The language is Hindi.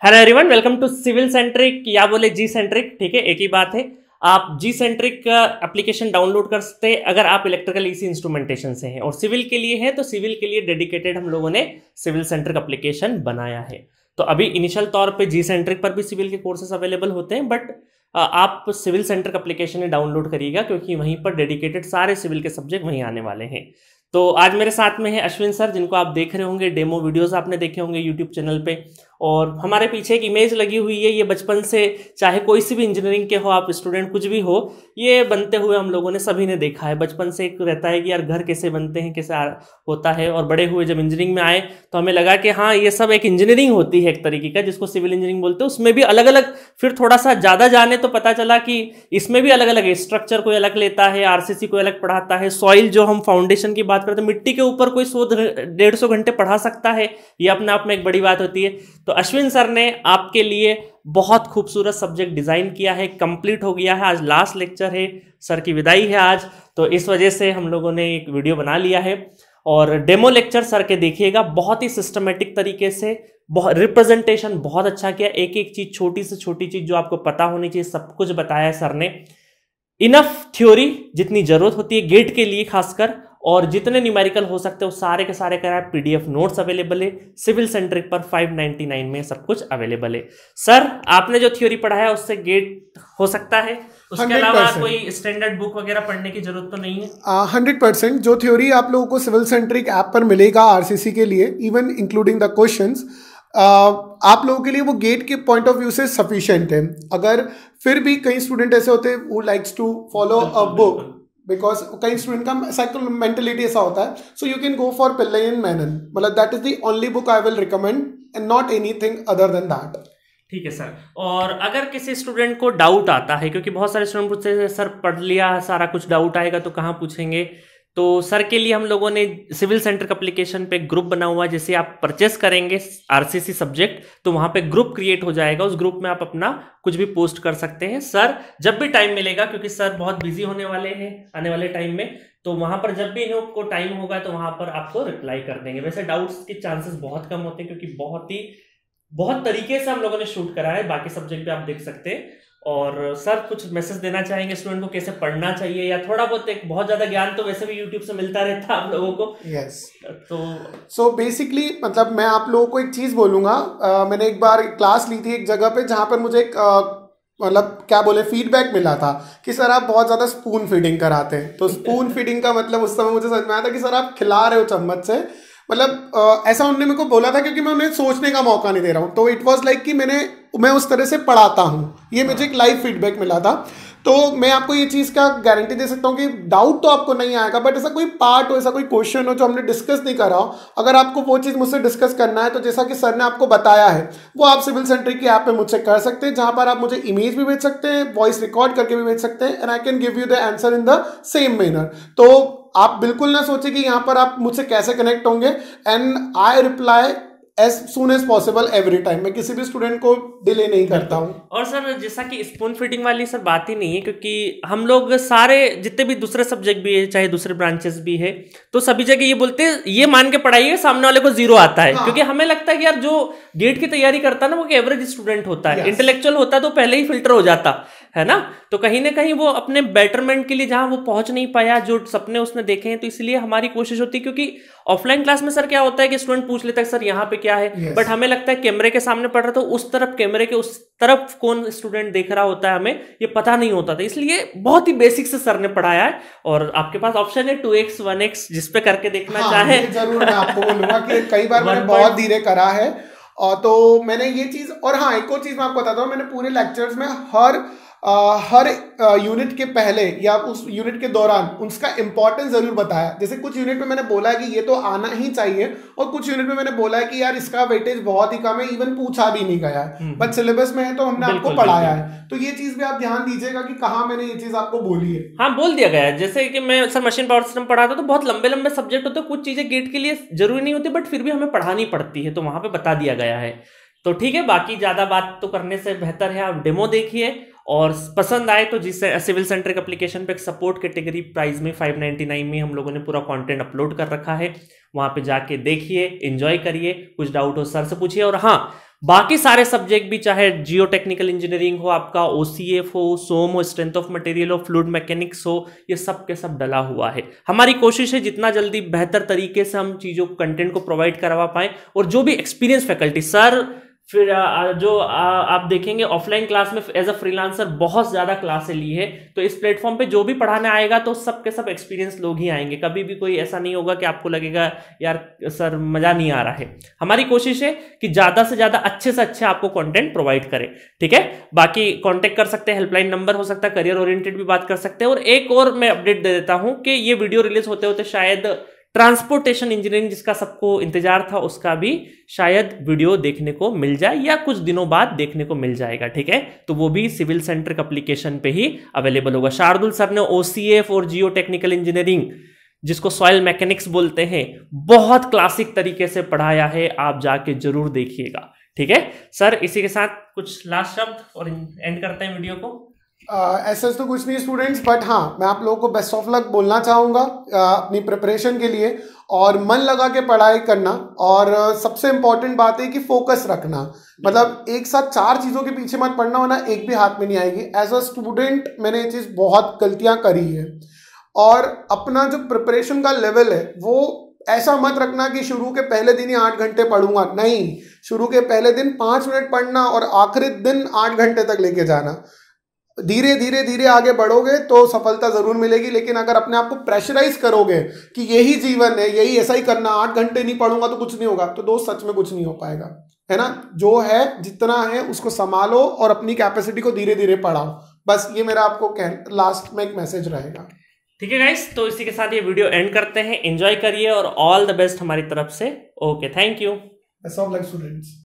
Hello everyone, welcome to civil centric या बोले जी सेंट्रिक। ठीक है, एक ही बात है। आप जी सेंट्रिक का एप्लीकेशन डाउनलोड कर सकते हैं अगर आप इलेक्ट्रिकल ईसी इंस्ट्रूमेंटेशन से हैं, और सिविल के लिए है तो सिविल के लिए डेडिकेटेड हम लोगों ने सिविल सेंट्रिक एप्लीकेशन बनाया है। तो अभी इनिशियल तौर पे जी सेंट्रिक पर भी सिविल के कोर्सेस अवेलेबल होते हैं, बट आप सिविल सेंट्रिक एप्लीकेशन ही डाउनलोड करिएगा क्योंकि वहीं पर डेडिकेटेड सारे सिविल के सब्जेक्ट वहीं आने वाले हैं। तो आज मेरे साथ में है अश्विन सर, जिनको आप देख रहे होंगे, डेमो वीडियोस आपने देखे होंगे यूट्यूब चैनल पे। और हमारे पीछे एक इमेज लगी हुई है, ये बचपन से चाहे कोई सी भी इंजीनियरिंग के हो आप स्टूडेंट, कुछ भी हो, ये बनते हुए हम लोगों ने सभी ने देखा है। बचपन से एक रहता है कि यार घर कैसे बनते हैं, कैसे होता है। और बड़े हुए जब इंजीनियरिंग में आए तो हमें लगा कि हाँ, ये सब एक इंजीनियरिंग होती है एक तरीके का, जिसको सिविल इंजीनियरिंग बोलते हैं। उसमें भी अलग अलग, फिर थोड़ा सा ज़्यादा जाने तो पता चला कि इसमें भी अलग अलग है। स्ट्रक्चर कोई अलग लेता है, आरसीसी कोई अलग पढ़ाता है, सॉइल जो हम फाउंडेशन की बात करते हैं, मिट्टी के ऊपर कोई 100-150 घंटे पढ़ा सकता है, ये अपने आप में एक बड़ी बात होती है। तो अश्विन सर ने आपके लिए बहुत खूबसूरत सब्जेक्ट डिजाइन किया है, कंप्लीट हो गया है। आज लास्ट लेक्चर है, सर की विदाई है आज, तो इस वजह से हम लोगों ने एक वीडियो बना लिया है। और डेमो लेक्चर सर के देखिएगा, बहुत ही सिस्टमेटिक तरीके से, बहुत रिप्रेजेंटेशन बहुत अच्छा किया। एक एक चीज, छोटी से छोटी चीज जो आपको पता होनी चाहिए, सब कुछ बताया है सर ने। इनफ थ्योरी जितनी जरूरत होती है गेट के लिए खासकर, और जितने न्यूमेरिकल हो सकते हैं वो सारे के सारे करा। पीडीएफ नोट्स अवेलेबल है सिविल सेंट्रिक पर, 599 में सब कुछ अवेलेबल है। सर, आपने जो थ्योरी पढ़ाया उससे गेट हो सकता है, उसके अलावा कोई स्टैंडर्ड बुक वगैरह पढ़ने की जरूरत तो नहीं है? 100% जो थ्योरी आप लोगों को सिविल सेंट्रिक ऐप पर मिलेगा आरसीसी के लिए, इवन इंक्लूडिंग द क्वेश्चंस, आप लोगों के लिए वो गेट के पॉइंट ऑफ व्यू से सफिशिएंट है। अगर फिर भी कई स्टूडेंट ऐसे होते हैं वो likes to follow a book, because कई स्टूडेंट का साइकिल मेंटेलिटी ऐसा होता है। So you can go for Pillai and Menon, मतलब that is the only book I will recommend and not anything other than that. ठीक है सर। और अगर किसी स्टूडेंट को डाउट आता है, क्योंकि बहुत सारे स्टूडेंट पूछते हैं सर पढ़ लिया सारा कुछ, डाउट आएगा तो कहाँ पूछेंगे, तो सर के लिए हम लोगों ने सिविल सेंट्रिक एप्लीकेशन पे ग्रुप बना हुआ है। जैसे आप परचेस करेंगे आरसीसी सब्जेक्ट तो वहां पे ग्रुप क्रिएट हो जाएगा, उस ग्रुप में आप अपना कुछ भी पोस्ट कर सकते हैं। सर जब भी टाइम मिलेगा, क्योंकि सर बहुत बिजी होने वाले हैं आने वाले टाइम में, तो वहां पर जब भी इनको टाइम होगा तो वहां पर आपको रिप्लाई कर देंगे। वैसे डाउट्स के चांसेस बहुत कम होते हैं क्योंकि बहुत तरीके से हम लोगों ने शूट करा है, बाकी सब्जेक्ट भी आप देख सकते हैं। और सर कुछ मैसेज देना चाहेंगे स्टूडेंट को, कैसे पढ़ना चाहिए, या थोड़ा बहुत, एक बहुत ज्यादा ज्ञान तो वैसे भी यूट्यूब से मिलता रहता है आप लोगों को। यस, तो सो बेसिकली मतलब मैं आप लोगों को एक चीज बोलूंगा। मैंने एक बार क्लास ली थी एक जगह पे जहां पर मुझे एक मतलब क्या बोले फीडबैक मिला था कि सर आप बहुत ज्यादा स्पून फीडिंग कराते हैं। तो स्पून फीडिंग का मतलब उस समय मुझे समझ में आया था कि सर आप खिला रहे हो चम्मच से, मतलब ऐसा उन्होंने मेरे को बोला था क्योंकि मैं उन्हें सोचने का मौका नहीं दे रहा हूँ। तो इट वाज लाइक कि मैं उस तरह से पढ़ाता हूँ, ये मुझे एक लाइव फीडबैक मिला था। तो मैं आपको ये चीज़ का गारंटी दे सकता हूँ कि डाउट तो आपको नहीं आएगा, बट ऐसा कोई पार्ट हो, ऐसा कोई क्वेश्चन हो जो हमने डिस्कस नहीं करा हो, अगर आपको वो चीज़ मुझसे डिस्कस करना है तो जैसा कि सर ने आपको बताया है वो आप सिविल सेंट्रिक की ऐप पे मुझसे कर सकते हैं, जहाँ पर आप मुझे इमेज भी भेज सकते हैं, वॉइस रिकॉर्ड करके भी भेज सकते हैं, and I can give you the answer in the same manner. तो आप बिल्कुल ना सोचिए कि यहाँ पर आप मुझसे कैसे कनेक्ट होंगे, and I reply as soon as possible every time. मैं किसी भी स्टूडेंट को डिले नहीं करता हूँ। और सर जैसा कि स्पून फीडिंग वाली सर बात ही नहीं है, क्योंकि हम लोग सारे जितने भी दूसरे सब्जेक्ट भी है, चाहे दूसरे ब्रांचेस भी है, तो सभी जगह ये बोलते हैं ये मान के पढ़ाइए सामने वाले को 0 आता है। हाँ। क्योंकि हमें लगता है कि यार जो गेट की तैयारी करता है ना वो एवरेज स्टूडेंट होता है, इंटेलेक्चुअल होता है तो पहले ही फिल्टर हो जाता है ना। तो कहीं ना कहीं वो अपने बेटरमेंट के लिए जहां वो पहुंच नहीं पाया, जो सपने उसने देखे हैं, तो इसलिए हमारी कोशिश होती है। क्योंकि ऑफलाइन क्लास में सर क्या होता है कि स्टूडेंट पूछ लेता है सर यहाँ पे क्या है, बट हमें लगता है कैमरे के सामने पढ़ रहा, तो उस तरफ कैमरे के उस तरफ कौन स्टूडेंट देख रहा होता है हमें ये पता नहीं होता था। इसलिए बहुत ही बेसिक से सर ने पढ़ाया है, और आपके पास ऑप्शन है 2x 1x जिसपे करके देखना चाहे जरूर मैं आपको बोलूंगा कि कई बार मैंने बहुत धीरे करा है, और तो मैंने ये चीज, और हाँ एक और चीज मैं आपको बताता हूँ, मैंने पूरे लेक्चर्स में हर यूनिट के पहले या उस यूनिट के दौरान उसका इंपॉर्टेंस जरूर बताया। जैसे कुछ यूनिट में मैंने बोला है कि ये तो आना ही चाहिए, और कुछ यूनिट में मैंने बोला है कि यार इसका वेटेज बहुत ही कम है, इवन पूछा भी नहीं गया है, बट सिलेबस में है तो हमने आपको पढ़ाया है। तो ये चीज भी आप ध्यान दीजिएगा कि कहाँ मैंने ये चीज आपको बोली है। हाँ, बोल दिया गया है। जैसे कि मैं सर मशीन पावर सिस्टम पढ़ाता तो बहुत लंबे लंबे सब्जेक्ट होते, कुछ चीजें गेट के लिए जरूरी नहीं होती, बट फिर भी हमें पढ़ानी पड़ती है, तो वहां पे बता दिया गया है। तो ठीक है, बाकी ज्यादा बात तो करने से बेहतर है आप डेमो देखिए, और पसंद आए तो जिससे सिविल सेंट्रिक एप्लीकेशन पे एक सपोर्ट कैटेगरी प्राइस में 599 में हम लोगों ने पूरा कंटेंट अपलोड कर रखा है, वहां पे जाके देखिए, एंजॉय करिए, कुछ डाउट हो सर से पूछिए। और हाँ, बाकी सारे सब्जेक्ट भी, चाहे जियो टेक्निकल इंजीनियरिंग हो, आपका ओसीएफ हो, सोम हो, स्ट्रेंथ ऑफ मटेरियल हो, फ्लूइड मैकेनिक्स हो, ये सब के सब डला हुआ है। हमारी कोशिश है जितना जल्दी बेहतर तरीके से हम चीज़ों को, कंटेंट को प्रोवाइड करवा पाएं। और जो भी एक्सपीरियंस फैकल्टी सर, फिर जो आप देखेंगे ऑफलाइन क्लास में एज अ फ्रीलांसर बहुत ज़्यादा क्लासें ली है, तो इस प्लेटफॉर्म पे जो भी पढ़ाने आएगा तो सब के सब एक्सपीरियंस लोग ही आएंगे। कभी भी कोई ऐसा नहीं होगा कि आपको लगेगा यार सर मज़ा नहीं आ रहा है। हमारी कोशिश है कि ज़्यादा से ज़्यादा अच्छे से अच्छे आपको कंटेंट प्रोवाइड करें, ठीक है। बाकी कांटेक्ट कर सकते हैं, हेल्पलाइन नंबर हो सकता है, करियर ओरिएंटेड भी बात कर सकते हैं। और एक और मैं अपडेट दे देता हूँ कि ये वीडियो रिलीज होते होते शायद ट्रांसपोर्टेशन इंजीनियरिंग जिसका सबको इंतजार था उसका भी शायद वीडियो देखने को मिल जाए, या कुछ दिनों बाद देखने को मिल जाएगा, ठीक है। तो वो भी सिविल सेंट्रिक एप्लीकेशन पे ही अवेलेबल होगा। शार्दुल सर ने ओसीएफ और जियो टेक्निकल इंजीनियरिंग, जिसको सॉइल मैकेनिक्स बोलते हैं, बहुत क्लासिक तरीके से पढ़ाया है, आप जाके जरूर देखिएगा, ठीक है। सर इसी के साथ कुछ लास्ट शब्द और एंड करते हैं वीडियो को। ऐसा तो कुछ नहीं स्टूडेंट्स, बट हाँ मैं आप लोगों को बेस्ट ऑफ लक बोलना चाहूँगा अपनी प्रिपरेशन के लिए, और मन लगा के पढ़ाई करना। और सबसे इम्पॉर्टेंट बात है कि फोकस रखना, मतलब एक साथ 4 चीज़ों के पीछे मत पढ़ना, वरना एक भी हाथ में नहीं आएगी। एज अ स्टूडेंट मैंने ये चीज़ बहुत गलतियाँ करी है। और अपना जो प्रिपरेशन का लेवल है वो ऐसा मत रखना कि शुरू के पहले दिन ही 8 घंटे पढ़ूंगा, नहीं। शुरू के पहले दिन 5 मिनट पढ़ना और आखिरी दिन 8 घंटे तक लेके जाना। धीरे धीरे धीरे आगे बढ़ोगे तो सफलता जरूर मिलेगी। लेकिन अगर अपने आप को प्रेशराइज करोगे कि यही जीवन है, यही ऐसा ही करना, 8 घंटे नहीं पढ़ूंगा तो कुछ नहीं होगा, तो दोस्त सच में कुछ नहीं हो पाएगा, है ना। जो है जितना है उसको संभालो और अपनी कैपेसिटी को धीरे धीरे बढ़ाओ। बस ये मेरा आपको लास्ट में एक मैसेज रहेगा, ठीक है गाइस। तो इसी के साथ ये वीडियो एंड करते हैं। एंजॉय करिए और ऑल द बेस्ट हमारी तरफ से। Okay, thank you. Best of luck students.